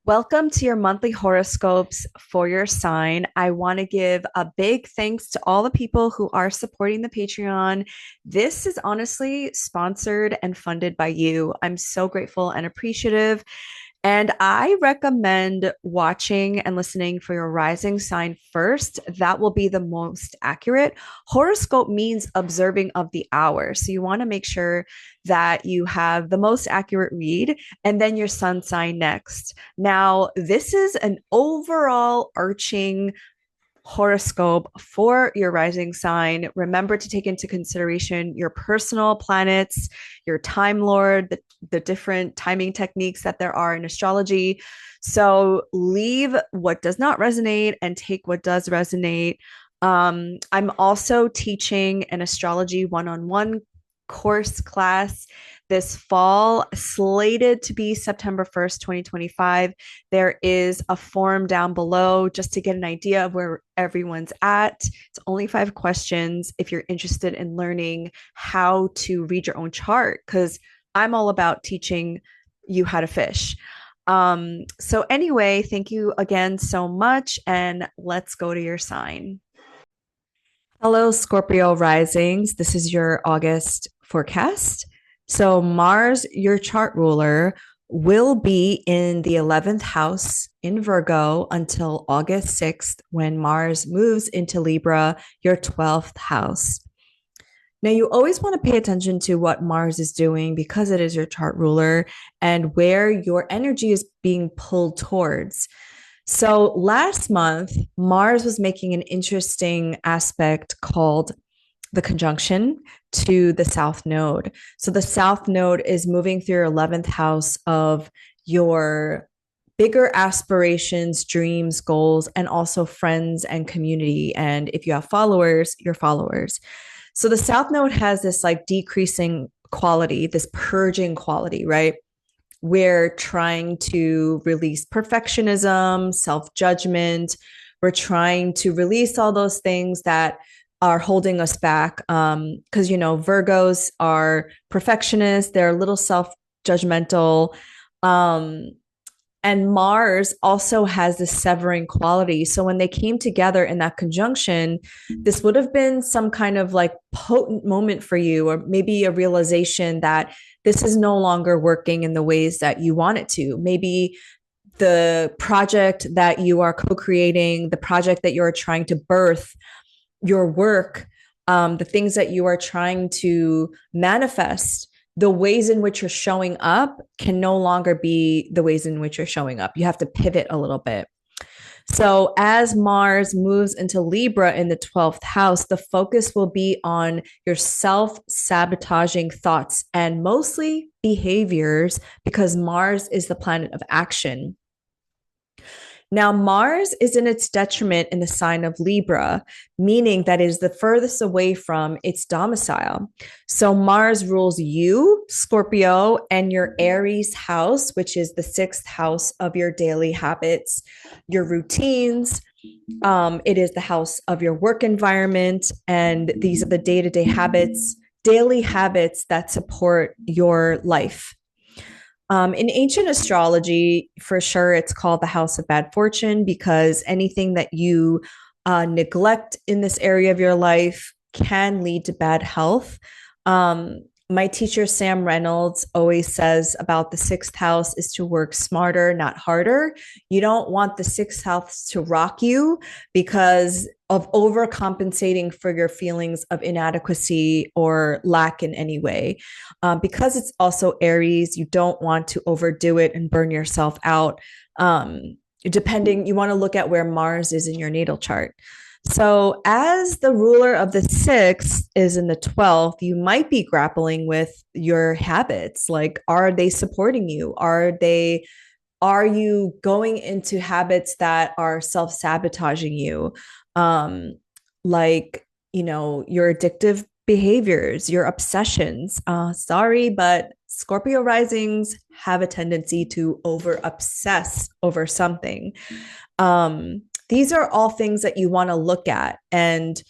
Welcome to your monthly horoscopes for your sign. I want to give a big thanks to all the people who are supporting the Patreon. This is honestly sponsored and funded by you. I'm so grateful and appreciative. And I recommend watching and listening for your rising sign first. That will be the most accurate. Horoscope means observing of the hour. So you want to make sure that you have the most accurate read and then your sun sign next. Now, this is an overall arching horoscope for your rising sign. Remember to take into consideration your personal planets, your time lord, the different timing techniques that there are in astrology. So leave what does not resonate and take what does resonate. I'm also teaching an astrology one-on-one course class this fall, slated to be September 1st, 2025. There is a form down below just to get an idea of where everyone's at. It's only 5 questions if you're interested in learning how to read your own chart, because I'm all about teaching you how to fish. So anyway, thank you again so much, and let's go to your sign. Hello, Scorpio risings. This is your August forecast. So, Mars, your chart ruler, will be in the 11th house in Virgo until August 6th when Mars moves into Libra, your 12th house. Now, you always want to pay attention to what Mars is doing because it is your chart ruler and where your energy is being pulled towards. So last month, Mars was making an interesting aspect called the conjunction to the South Node. So the South Node is moving through your 11th house of your bigger aspirations, dreams, goals, and also friends and community. And if you have followers, your followers. So the South Node has this like decreasing quality, this purging quality, right? We're trying to release perfectionism, self judgment. We're trying to release all those things that are holding us back. Because, Virgos are perfectionists, they're a little self judgmental. And Mars also has this severing quality. So when they came together in that conjunction, this would have been some kind of like potent moment for you, or maybe a realization that this is no longer working in the ways that you want it to. Maybe the project that you are co-creating, the project that you're trying to birth, your work, the things that you are trying to manifest, the ways in which you're showing up can no longer be the ways in which you're showing up. You have to pivot a little bit. So, as Mars moves into Libra in the 12th house, the focus will be on your self sabotaging thoughts and mostly behaviors because Mars is the planet of action. Now, Mars is in its detriment in the sign of Libra, meaning that it is the furthest away from its domicile. So, Mars rules you, Scorpio, and your Aries house, which is the sixth house of your daily habits, your routines. It is the house of your work environment, and these are the day to day habits, daily habits that support your life. In ancient astrology, for sure, it's called the house of bad fortune because anything that you neglect in this area of your life can lead to bad health. My teacher, Sam Reynolds, always says about the sixth house is to work smarter, not harder. You don't want the sixth house to rock you because of overcompensating for your feelings of inadequacy or lack in any way. Because it's also Aries, you don't want to overdo it and burn yourself out. You want to look at where Mars is in your natal chart. So, as the ruler of the sixth is in the 12th, you might be grappling with your habits. Like, are they supporting you? Are you going into habits that are self-sabotaging you? Like, your addictive behaviors, your obsessions. Sorry, but Scorpio risings have a tendency to over obsess over something. These are all things that you want to look at and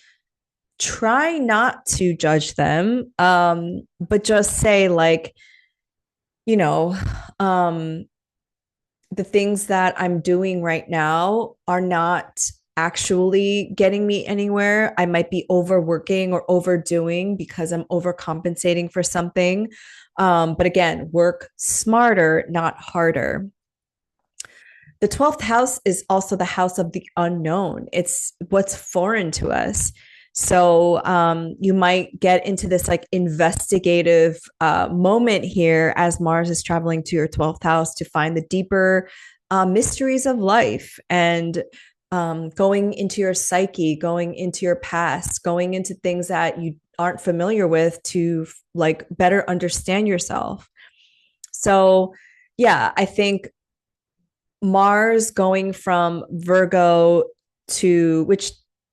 try not to judge them, but just say, like, you know, um, the things that I'm doing right now are not actually getting me anywhere. I might be overworking or overdoing because I'm overcompensating for something. But again, work smarter, not harder. The 12th house is also the house of the unknown. It's what's foreign to us. So you might get into this like investigative moment here as Mars is traveling to your 12th house to find the deeper mysteries of life and going into your psyche, going into your past, going into things that you aren't familiar with to like better understand yourself. So, yeah, I think Mars going from Virgo to which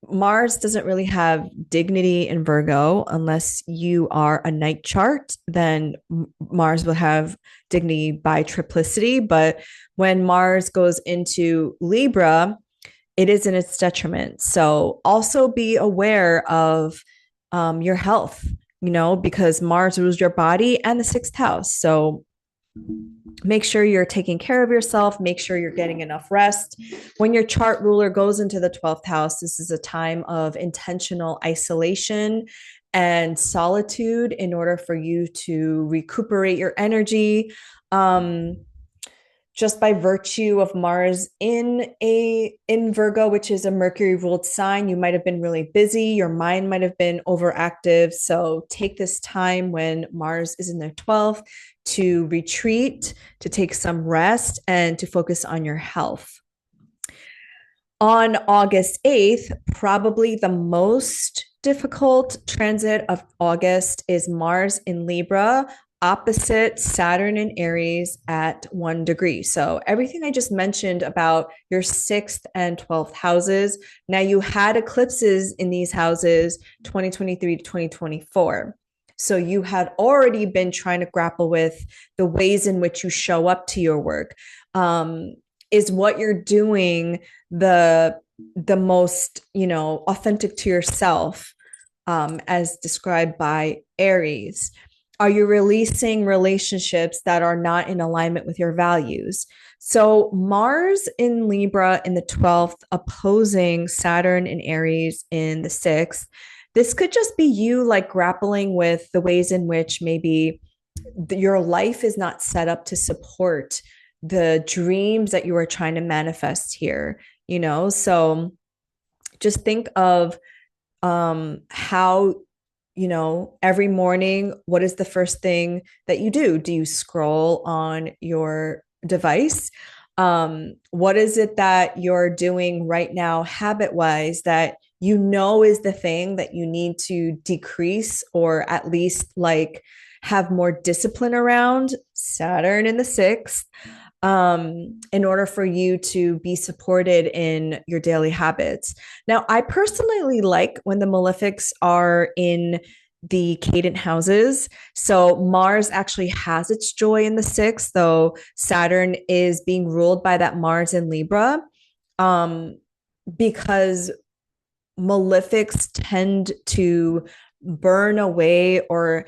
Mars doesn't really have dignity in Virgo unless you are a night chart, then Mars will have dignity by triplicity. But when Mars goes into Libra, it is in its detriment. So also be aware of your health, because Mars rules your body and the sixth house. So make sure you're taking care of yourself, make sure you're getting enough rest. When your chart ruler goes into the 12th house, this is a time of intentional isolation and solitude in order for you to recuperate your energy. Just by virtue of Mars in Virgo, which is a Mercury ruled sign, you might have been really busy, your mind might have been overactive. So take this time when Mars is in the 12th to retreat, to take some rest, and to focus on your health. On August 8th, probably the most difficult transit of August is Mars in Libra, opposite Saturn in Aries at 1 degree. So everything I just mentioned about your sixth and 12th houses, now you had eclipses in these houses 2023 to 2024. So you had already been trying to grapple with the ways in which you show up to your work. Is what you're doing the most, authentic to yourself, as described by Aries? Are you releasing relationships that are not in alignment with your values? So Mars in Libra in the 12th, opposing Saturn in Aries in the 6th. This could just be you like grappling with the ways in which maybe your life is not set up to support the dreams that you are trying to manifest here, So just think of how every morning, what is the first thing that you do? Do you scroll on your device? What is it that you're doing right now, habit wise, that is the thing that you need to decrease or at least like have more discipline around? Saturn in the 6th, in order for you to be supported in your daily habits. Now, I personally like when the malefics are in the cadent houses. So Mars actually has its joy in the 6th, though Saturn is being ruled by that Mars in Libra, because malefics tend to burn away or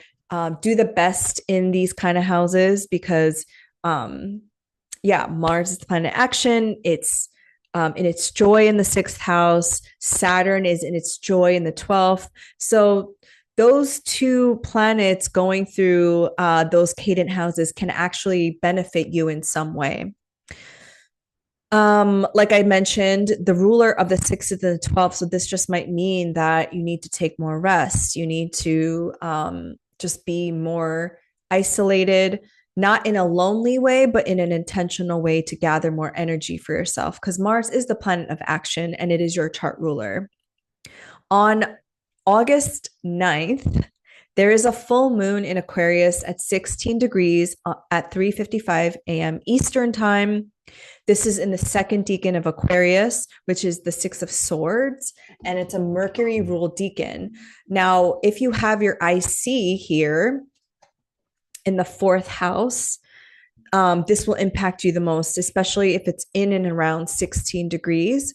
do the best in these kind of houses because Mars is the planet of action. It's in its joy in the 6th house. Saturn is in its joy in the 12th. So those two planets going through those cadent houses can actually benefit you in some way. Like I mentioned, the ruler of the 6th and the 12th. So this just might mean that you need to take more rest. You need to just be more isolated, not in a lonely way, but in an intentional way to gather more energy for yourself. Because Mars is the planet of action and it is your chart ruler. On August 9th, there is a full moon in Aquarius at 16 degrees at 3:55 a.m. Eastern time. This is in the second decan of Aquarius, which is the 6 of Swords, and it's a Mercury ruled decan. Now, if you have your IC here in the 4th house, this will impact you the most, especially if it's in and around 16 degrees.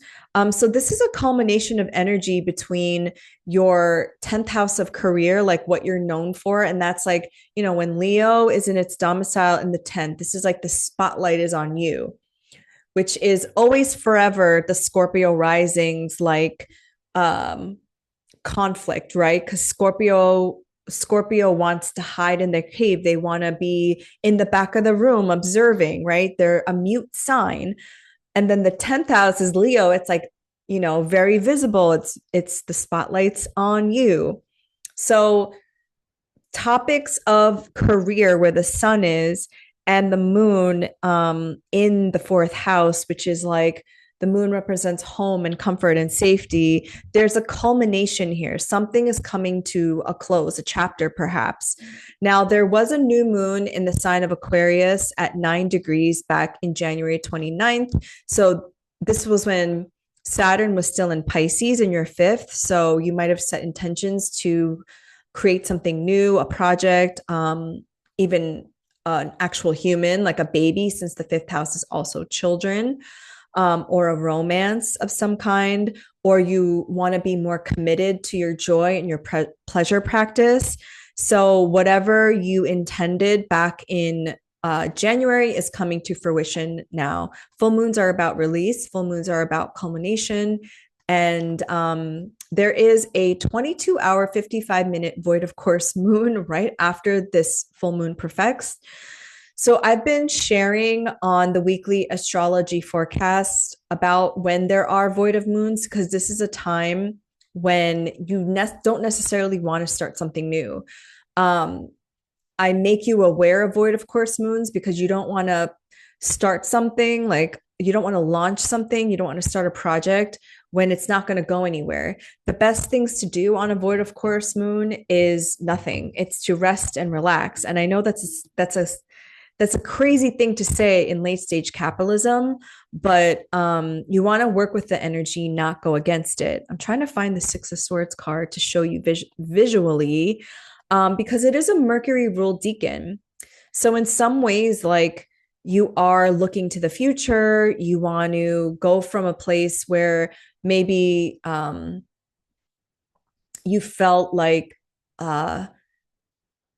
So this is a culmination of energy between your 10th house of career, like what you're known for. And that's like, when Leo is in its domicile in the 10th, this is like the spotlight is on you. which is always forever the Scorpio risings, like um conflict, right? Because Scorpio wants to hide in their cave. They want to be in the back of the room observing, right? They're a mute sign. And then the 10th house is Leo. It's like, very visible. It's the spotlight's on you. So topics of career where the sun is and the moon in the fourth house, which is like the moon represents home and comfort and safety. There's a culmination here. Something is coming to a close, a chapter perhaps. Now, there was a new moon in the sign of Aquarius at 9 degrees back in January 29th. So this was when Saturn was still in Pisces in your fifth. So you might have set intentions to create something new, a project, even an actual human, like a baby, since the fifth house is also children, or a romance of some kind, or you want to be more committed to your joy and your pleasure practice. So, whatever you intended back in January is coming to fruition now. Full moons are about release, full moons are about culmination. And there is a 22-hour, 55-minute void of course moon right after this full moon perfects. So I've been sharing on the weekly astrology forecast about when there are void of moons, because this is a time when you don't necessarily want to start something new. Um, I make you aware of void of course moons because you don't want to start something, like you don't want to launch something, you don't want to start a project when it's not going to go anywhere. The best things to do on a void of course moon is nothing. It's to rest and relax. And I know that's a crazy thing to say in late stage capitalism, but you want to work with the energy, not go against it. I'm trying to find the Six of Swords card to show you visually, because it is a Mercury ruled deacon. So in some ways, like, you are looking to the future, you want to go from a place where maybe you felt like, I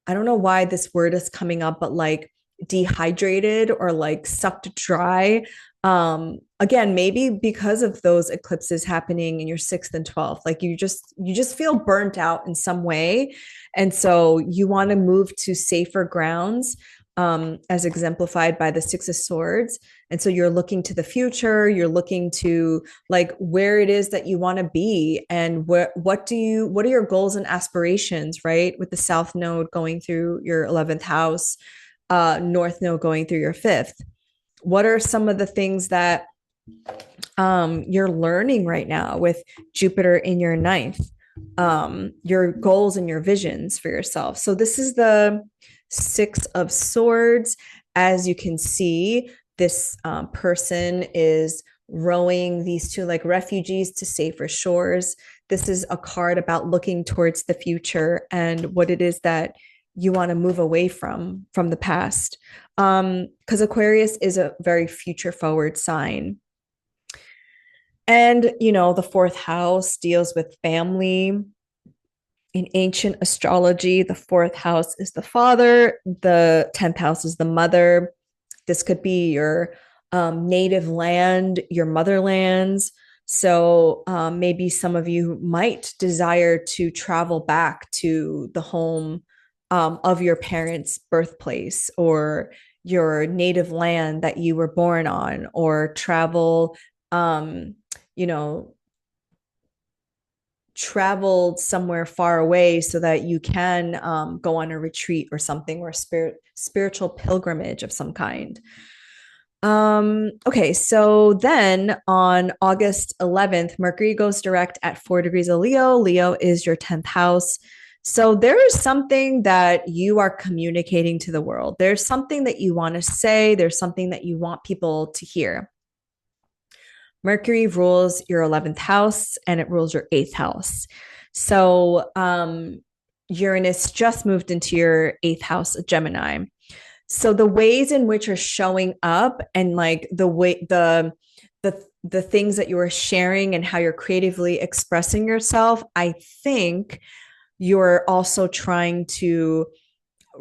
don't know why this word is coming up, but like dehydrated or like sucked dry. Again, maybe because of those eclipses happening in your sixth and 12th, like you just feel burnt out in some way. And so you want to move to safer grounds, as exemplified by the Six of Swords. And so you're looking to the future, you're looking to like where it is that you want to be, and what are your goals and aspirations, right? With the South Node going through your 11th house, North Node going through your fifth. What are some of the things that you're learning right now with Jupiter in your ninth? Your goals and your visions for yourself. So this is the Six of Swords. As you can see, this person is rowing these two like refugees to safer shores. This is a card about looking towards the future and what it is that you want to move away from the past. Because Aquarius is a very future forward sign. And, the fourth house deals with family. In ancient astrology, the fourth house is the father, the 10th house is the mother. This could be your native land, your motherlands. So maybe some of you might desire to travel back to the home of your parents' birthplace, or your native land that you were born on, or you know, traveled somewhere far away so that you can go on a retreat or something, or a spiritual pilgrimage of some kind. Okay, so then on August 11th, Mercury goes direct at 4 degrees of Leo. Leo is your 10th house. So there is something that you are communicating to the world. There's something that you want to say. There's something that you want people to hear. Mercury rules your 11th house and it rules your 8th house. So Uranus just moved into your 8th house of Gemini. So the ways in which you're showing up, and like the things that you are sharing and how you're creatively expressing yourself, I think you're also trying to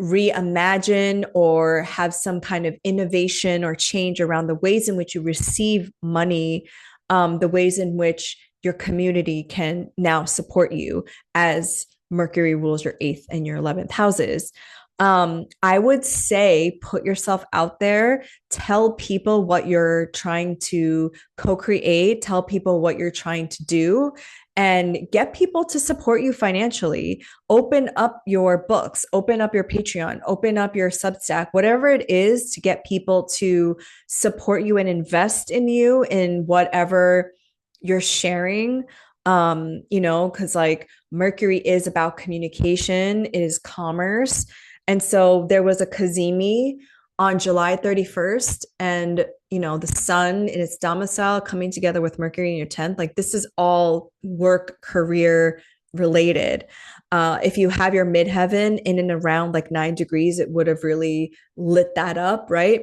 reimagine or have some kind of innovation or change around the ways in which you receive money, the ways in which your community can now support you as Mercury rules your eighth and your 11th houses. I would say put yourself out there, tell people what you're trying to co create, tell people what you're trying to do, and get people to support you financially. Open up your books, open up your Patreon, open up your Substack, whatever it is to get people to support you and invest in you in whatever you're sharing. Because like Mercury is about communication, it is commerce. And so there was a Kazemi on July 31st, and the sun in its domicile coming together with Mercury in your 10th. Like this is all work, career related. If you have your midheaven in and around like 9 degrees, it would have really lit that up, right?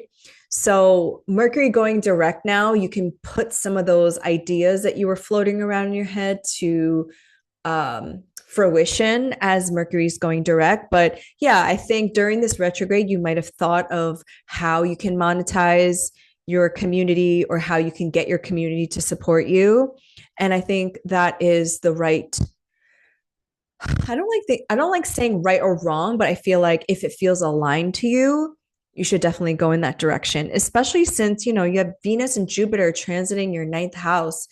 So Mercury going direct now, you can put some of those ideas that you were floating around in your head to fruition as Mercury's going direct. But yeah, I think during this retrograde, you might have thought of how you can monetize your community or how you can get your community to support you. And I think that is the right. I don't like saying right or wrong, but I feel like if it feels aligned to you, you should definitely go in that direction, especially since, you have Venus and Jupiter transiting your ninth house,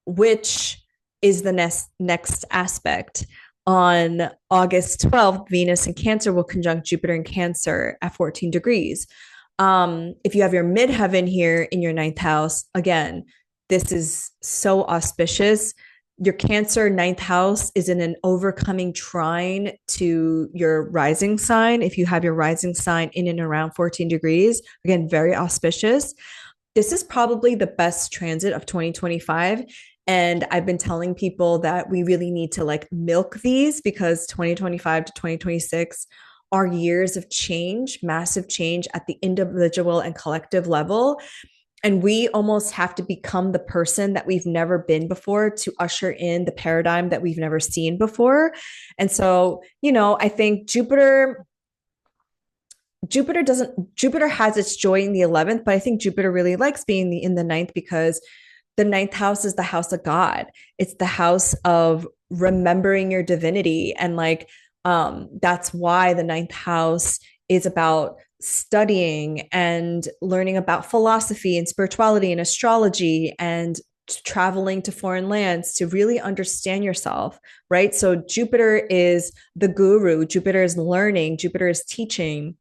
which is the next aspect. On August 12th, Venus in Cancer will conjunct Jupiter in Cancer at 14 degrees. If you have your midheaven here in your ninth house, again, this is so auspicious. Your Cancer ninth house is in an overcoming trine to your rising sign. If you have your rising sign in and around 14 degrees, again, very auspicious. This is probably the best transit of 2025. And I've been telling people that we really need to like milk these because 2025 to 2026 are years of change, massive change at the individual and collective level. And we almost have to become the person that we've never been before to usher in the paradigm that we've never seen before. And so, I think Jupiter has its joy in the 11th, but I think Jupiter really likes being in the ninth because the ninth house is the house of God. It's the house of remembering your divinity. And that's why the ninth house is about studying and learning about philosophy and spirituality and astrology and traveling to foreign lands to really understand yourself, right? So Jupiter is the guru, Jupiter is learning, Jupiter is teaching.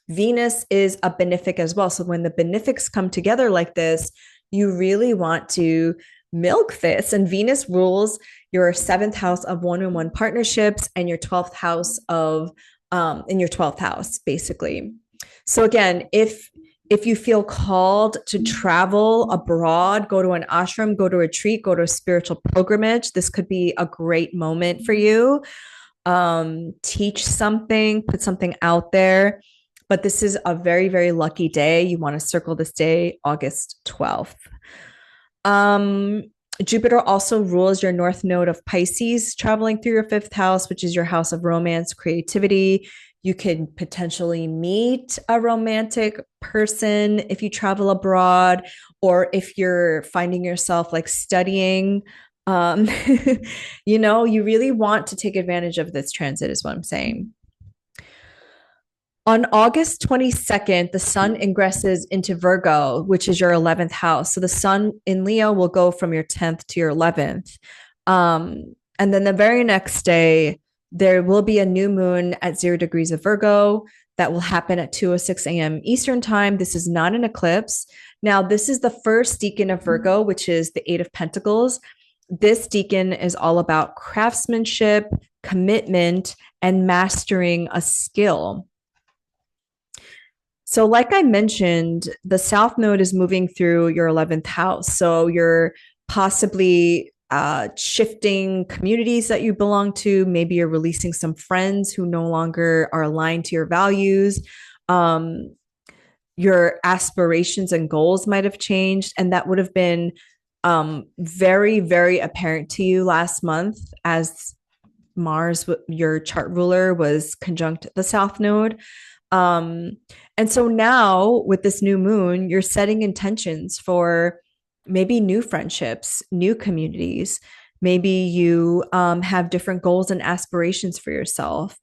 Venus is a benefic as well. So when the benefics come together like this, you really want to milk this. And Venus rules your seventh house of one-on-one partnerships and your 12th house in your 12th house, basically. So again, if you feel called to travel abroad, go to an ashram, go to a retreat, go to a spiritual pilgrimage, this could be a great moment for you. Teach something, put something out there. But this is a very, very lucky day. You want to circle this day, August 12th. Jupiter also rules your north node of Pisces, traveling through your fifth house, which is your house of romance, creativity. You can potentially meet a romantic person if you travel abroad, or if you're finding yourself like studying. You really want to take advantage of this transit, is what I'm saying. On August 22nd, the sun ingresses into Virgo, which is your 11th house. So the sun in Leo will go from your 10th to your 11th. And then the very next day, there will be a new moon at 0 degrees of Virgo that will happen at 2:06 a.m. Eastern time. This is not an eclipse. Now, this is the first decan of Virgo, which is the Eight of Pentacles. This decan is all about craftsmanship, commitment, and mastering a skill. So like I mentioned, the South Node is moving through your 11th house. So you're possibly shifting communities that you belong to. Maybe you're releasing some friends who no longer are aligned to your values. Your aspirations and goals might have changed. And that would have been very, very apparent to you last month as Mars, your chart ruler, was conjunct the South Node. Um, and so now with this new moon, you're setting intentions for maybe new friendships, new communities. Maybe you have different goals and aspirations for yourself.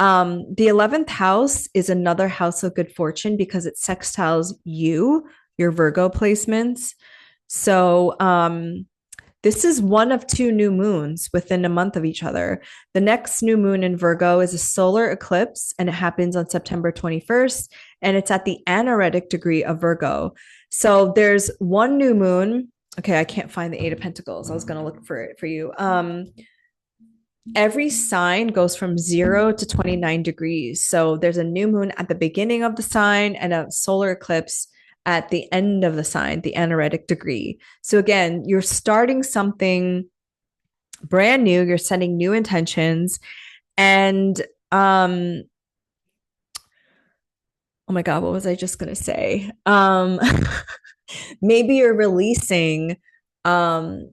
The 11th house is another house of good fortune because it sextiles you, your Virgo placements. So, this is one of two new moons within a month of each other. The next new moon in Virgo is a solar eclipse, and it happens on September 21st, and it's at the anaretic degree of Virgo. So there's one new moon. Okay, I can't find the Eight of Pentacles. I was going to look for it for you. Every sign goes from 0 to 29 degrees. So there's a new moon at the beginning of the sign and a solar eclipse at the end of the sign, the anaretic degree. So again, you're starting something brand new, you're setting new intentions, and oh my God, what was I just gonna say? Maybe you're releasing the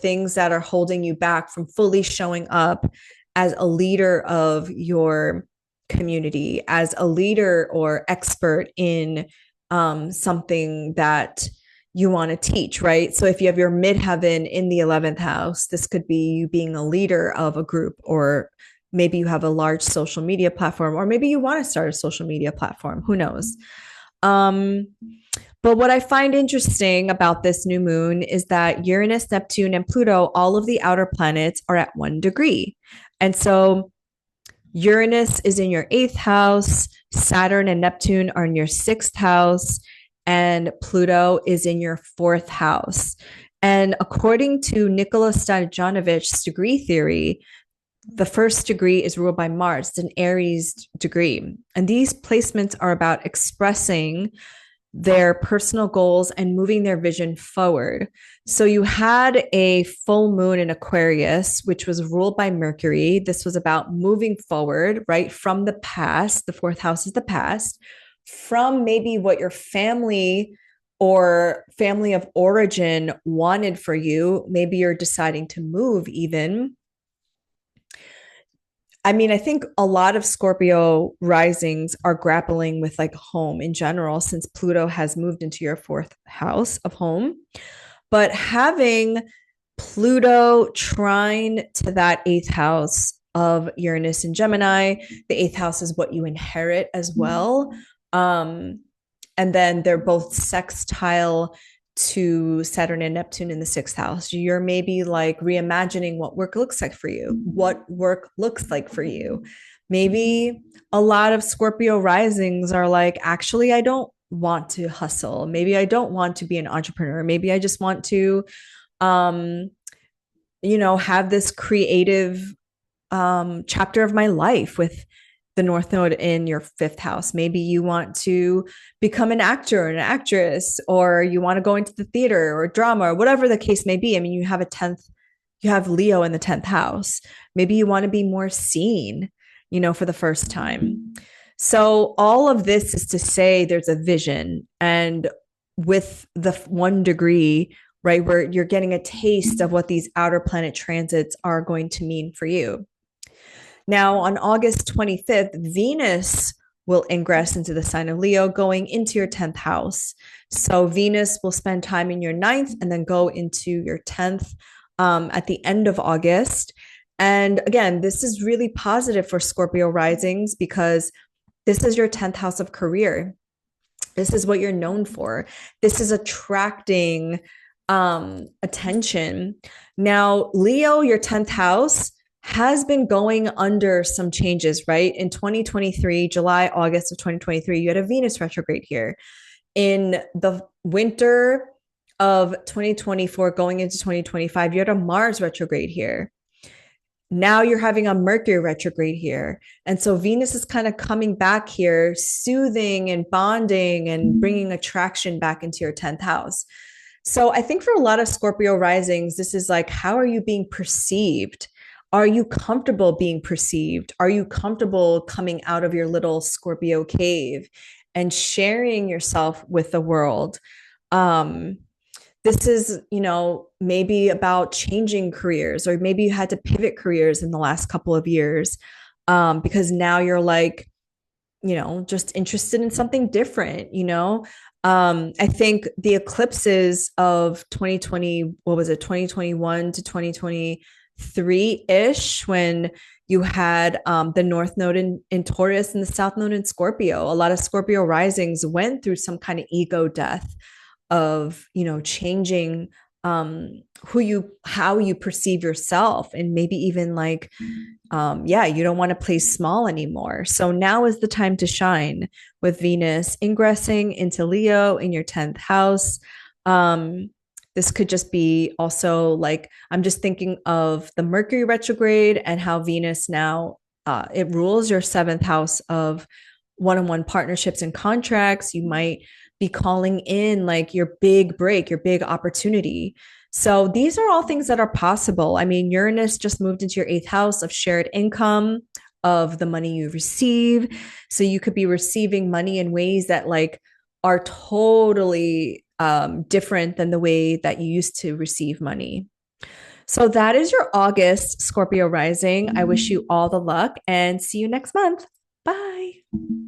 things that are holding you back from fully showing up as a leader of your community, as a leader or expert in something that you want to teach, right? So if you have your midheaven in the 11th house, this could be you being a leader of a group, or maybe you have a large social media platform, or maybe you want to start a social media platform. Who knows? Um, but what I find interesting about this new moon is that Uranus, Neptune, and Pluto, all of the outer planets, are at 1 degree. And so Uranus is in your eighth house, Saturn and Neptune are in your sixth house, and Pluto is in your fourth house. And according to Nikola Stojanovich's degree theory, the first degree is ruled by Mars. It's an Aries degree. And these placements are about expressing their personal goals and moving their vision forward. So you had a full moon in Aquarius, which was ruled by Mercury. This was about moving forward, right? From the past. The fourth house is the past, from maybe what your family or family of origin wanted for you. Maybe you're deciding to move even. I mean, I think a lot of Scorpio risings are grappling with like home in general, since Pluto has moved into your fourth house of home. But having Pluto trine to that eighth house of Uranus and Gemini, the eighth house is what you inherit as well. And then they're both sextile to Saturn and Neptune in the sixth house. You're maybe like reimagining what work looks like for you, what work looks like for you. Maybe a lot of Scorpio risings are like, actually, I don't want to hustle. Maybe I don't want to be an entrepreneur. Maybe I just want to, um, have this creative chapter of my life with the North Node in your fifth house. Maybe you want to become an actor or an actress, or you want to go into the theater or drama, or whatever the case may be. I mean, you have Leo in the 10th house. Maybe you want to be more seen, for the first time. So all of this is to say there's a vision. And with the 1 degree, right, where you're getting a taste of what these outer planet transits are going to mean for you. Now, on August 25th, Venus will ingress into the sign of Leo, going into your 10th house. So Venus will spend time in your ninth and then go into your 10th at the end of August. And again, this is really positive for Scorpio risings because this is your 10th house of career. This is what you're known for. This is attracting attention. Now, Leo, your 10th house, has been going under some changes, right? In 2023, July, August of 2023, you had a Venus retrograde here. In the winter of 2024, going into 2025, you had a Mars retrograde here. Now you're having a Mercury retrograde here. And so Venus is kind of coming back here, soothing and bonding and bringing attraction back into your 10th house. So I think for a lot of Scorpio risings, this is like, how are you being perceived? Are you comfortable being perceived? Are you comfortable coming out of your little Scorpio cave and sharing yourself with the world? this is, maybe about changing careers, or maybe you had to pivot careers in the last couple of years, because now you're like, just interested in something different. I think the eclipses of 2020, what was it, 2021 to 2023 ish, when you had the North Node in Taurus and the South Node in Scorpio. A lot of Scorpio risings went through some kind of ego death of, changing how you perceive yourself, and maybe even like, yeah, you don't want to play small anymore. So now is the time to shine with Venus ingressing into Leo in your 10th house. This could just be also like, I'm just thinking of the Mercury retrograde and how Venus now, it rules your seventh house of one-on-one partnerships and contracts. You might be calling in like your big break, your big opportunity. So these are all things that are possible. I mean, Uranus just moved into your eighth house of shared income, of the money you receive. So you could be receiving money in ways that like are totally different than the way that you used to receive money. So that is your August Scorpio rising. I wish you all the luck and see you next month. Bye.